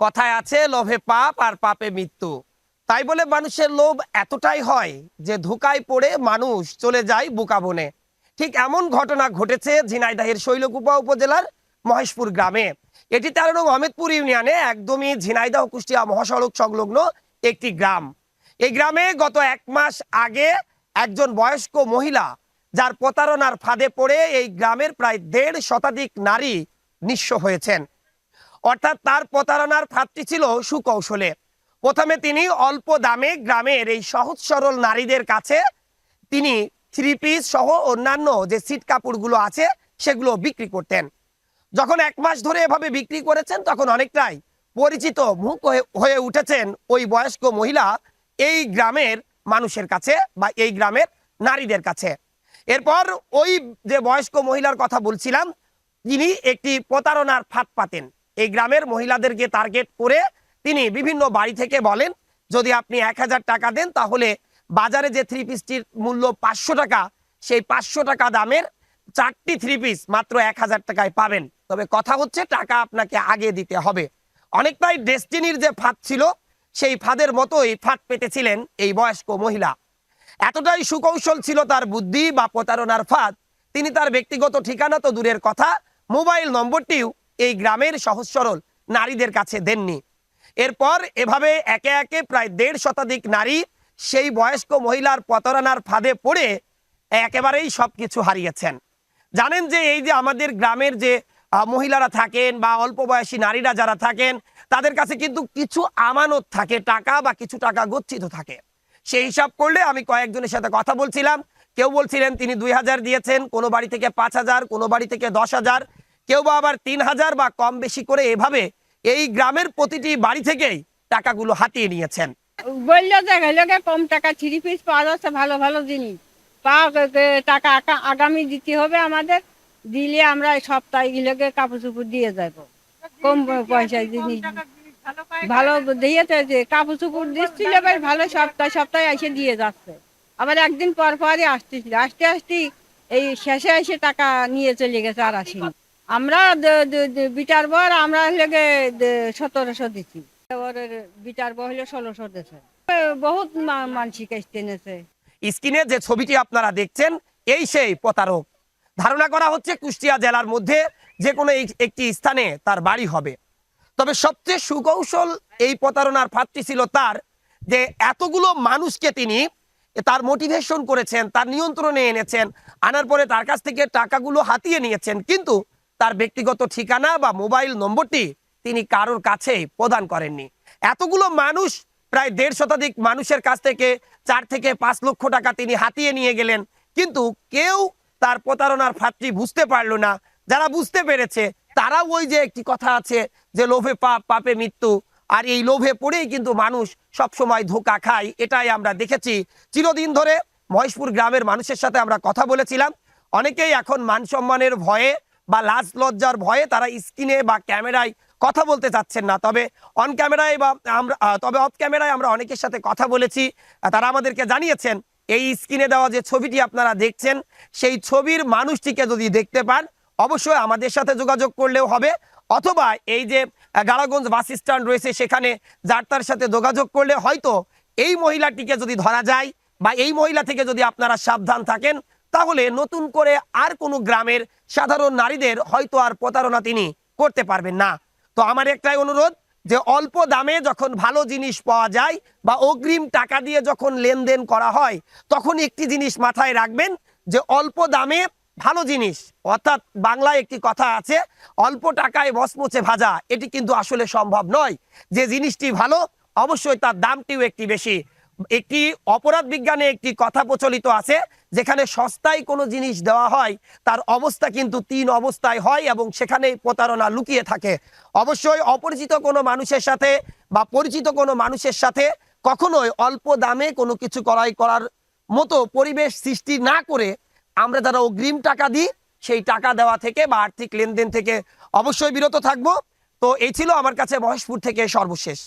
কথায় আছে লোভে পাপ আর পাপে মৃত্যু। তাই বলে মানুষের লোভ এতটাই হয় যে ধোঁকায় পড়ে মানুষ চলে যায় বোকা বনে। ঠিক এমন ঘটনা ঘটেছে ঝিনাইদহের শৈলকুপা উপজেলার মহেশপুর গ্রামে। এটি 13 নং অমিতপুর ইউনিয়নে একদমই ঝিনাইদহ কুষ্টিয়া মহাসড়ক সংলগ্ন একটি গ্রাম। এই গ্রামে গত 1 মাস আগে একজন বয়স্ক মহিলা, যার প্রতারণার ফাঁদে পড়ে এই গ্রামের প্রায় 1.5 শতাধিক নারী নিঃস্ব হয়েছেন। অর্থাৎ তার প্রতারণার ফাঁদটি ছিল সুকৌশলে। প্রথমে তিনি অল্প দামে গ্রামের এই সহজ সরল নারীদের কাছে তিনি 3 পিস সহ অন্যান্য যে সিট কাপড়গুলো আছে সেগুলো বিক্রি করতেন। যখন 1 মাস ধরে এভাবে বিক্রি করেছেন তখন অনেকটাই পরিচিত মুখ হয়ে উঠেছেন ওই বয়স্ক মহিলা এই গ্রামের মানুষের কাছে বা এই গ্রামের নারীদের কাছে। এরপর ওই যে বয়স্ক মহিলার কথা বলছিলাম, তিনি একটি প্রতারণার ফাঁদ পাতেন। এই গ্রামের মহিলাদেরকে টার্গেট করে তিনি বিভিন্ন বাড়ি থেকে বলেন, যদি আপনি 1000 টাকা দেন তাহলে বাজারে যে 3 পিসটির মূল্য 500 টাকা, সেই 500 টাকা দামের 4টি 3 পিস মাত্র 1000 টাকায় পাবেন। তবে কথা হচ্ছে টাকা আপনাকে আগে দিতে হবে। অনেকটাই ডেস্টিনির যে ফাঁদ ছিল সেই ফাঁদের মতোই ফাঁদ পেতেছিলেন এই বয়স্ক মহিলা। এতটাই সুকৌশল ছিল তার বুদ্ধি বা প্রতারণার ফাঁদ, তিনি তার ব্যক্তিগত ঠিকানা তো দূরের কথা, মোবাইল নম্বরটিও এই গ্রামের সহজ সরল নারীদের কাছে দেননি। এরপর এভাবে একে একে প্রায় 1.5 শতাধিক নারী সেই বয়স্ক মহিলার প্রতারণার ফাঁদে পড়ে একেবারেই সবকিছু হারিয়েছেন। জানেন যে এই যে আমাদের গ্রামের যে মহিলারা থাকেন বা অল্প বয়সী নারীরা যারা থাকেন, তাদের কাছে কিন্তু কিছু আমানত থাকে, টাকা বা কিছু টাকা গচ্ছিত থাকে। সেই হিসাব করলে আমি কয়েকজনের সাথে কথা বলছিলাম, কেউ বলছিলেন তিনি 2000 দিয়েছেন, কোনো বাড়ি থেকে 5000, কোনো বাড়ি থেকে 10,000, কেউ বা আবার 3000 বা কম বেশি করে এভাবে এই গ্রামের প্রতিটি বাড়ি থেকেই টাকাগুলো হাতিয়ে নিয়েছেন। বললো যে এগুলোকে কম টাকা 3 পিস পাওয়া যাচ্ছে, ভালো ভালো জিনিস টাকা আগামী দিতে হবে আমাদের, দিলে আমরা সপ্তাহে এগুলোকে কাপড় চুপড় দিয়ে যাবো। কম পয়সায় জিনিস ভালো দিয়েছে, যে কাপড় চুপড় দিচ্ছিল ভাই ভালো, সপ্তাহে সপ্তাহে এসে দিয়ে যাচ্ছে। আবার একদিন পর পরই আসতেছিল, আসতে আসতে এই শেষে এসে টাকা নিয়ে চলে গেছে আর আসেনি। আমরা বিটার পর আমরা লেগে 1700 দিচ্ছি, বিটার পর হলে 1600 দিচ্ছে। বহুত মানসিক এনেছে। স্ক্রিনে যে ছবিটি আপনারা দেখছেন এই সেই প্রতারক। ধারণা করা হচ্ছে কুষ্টিয়া জেলার মধ্যে যে কোনো একটি স্থানে তার বাড়ি হবে। তবে সবচেয়ে সুকৌশল এই প্রতারণার ফাঁদটি ছিল তার, যে এতগুলো মানুষকে তিনি তার মোটিভেশন করেছেন, তার নিয়ন্ত্রণে এনেছেন, আনার পরে তার কাছ থেকে টাকাগুলো হাতিয়ে নিয়েছেন, কিন্তু তার ব্যক্তিগত ঠিকানা বা মোবাইল নম্বরটি তিনি কারোর কাছে প্রদান করেননি। এতগুলো মানুষ, প্রায় 1.5 শতাধিক মানুষের কাছ থেকে 4 থেকে 5 লক্ষ টাকা তিনি হাতিয়ে নিয়ে গেলেন, কিন্তু কেউ তার প্রতারণার ফাঁদটি বুঝতে পারলো না। যারা বুঝতে পেরেছে তারা ওই যে একটি কথা আছে যে লোভে পাপ, পাপে মৃত্যু, আর এই লোভে পড়েই কিন্তু মানুষ সবসময় ধোঁকা খায়। এটাই আমরা দেখেছি চিরদিন ধরে। মহেশপুর গ্রামের মানুষের সাথে আমরা কথা বলেছিলাম, অনেকেই এখন মান সম্মানের ভয়ে বা লাজ লজ্জার ভয়ে তারা স্ক্রিনে বা ক্যামেরায় কথা বলতে চাচ্ছেন না। তবে অন ক্যামেরায় বা অফ ক্যামেরায় আমরা অনেকের সাথে কথা বলেছি, তারা আমাদেরকে জানিয়েছেন এই স্ক্রিনে দেওয়া যে ছবিটি আপনারা দেখছেন সেই ছবির মানুষটিকে যদি দেখতে পান অবশ্যই আমাদের সাথে যোগাযোগ করলেও হবে, অথবা এই যে গাড়াগঞ্জ বাস স্ট্যান্ড রয়েছে সেখানে যার তার সাথে যোগাযোগ করলে হয়তো এই মহিলাটিকে যদি ধরা যায় বা এই মহিলা থেকে যদি আপনারা সাবধান থাকেন, তাহলে নতুন করে আর কোনো গ্রামের সাধারণ নারীদের হয়তো আর প্রতারণা তিনি করতে পারবেন না। তো আমার একটাই অনুরোধ, যে অল্প দামে যখন ভালো জিনিস পাওয়া যায় বা অগ্রিম টাকা দিয়ে যখন লেনদেন করা হয়, তখন একটি জিনিস মাথায় রাখবেন যে অল্প দামে ভালো জিনিস, অর্থাৎ বাংলায় একটি কথা আছে অল্প টাকায় মচমচে ভাজা, এটি কিন্তু আসলে সম্ভব নয়। যে জিনিসটি ভালো অবশ্যই তার দামটিও একটি বেশি। একটি অপরাধ বিজ্ঞানে একটি কথা প্রচলিত আছে, যেখানে সস্তায় কোনো জিনিস দেওয়া হয় তার অবস্থা কিন্তু 3 অবস্থায় হয় এবং সেখানেই প্রতারণা লুকিয়ে থাকে। অবশ্যই অপরিচিত কোনো মানুষের সাথে বা পরিচিত কোনো মানুষের সাথে কখনোই অল্প দামে কোনো কিছু ক্রয় করার মতো পরিবেশ সৃষ্টি না করে আমরা যারা অগ্রিম টাকা দিই সেই টাকা দেওয়া থেকে বা আর্থিক লেনদেন থেকে অবশ্যই বিরত থাকবো। তো এই ছিল আমার কাছে মহেশপুর থেকে সর্বশেষ।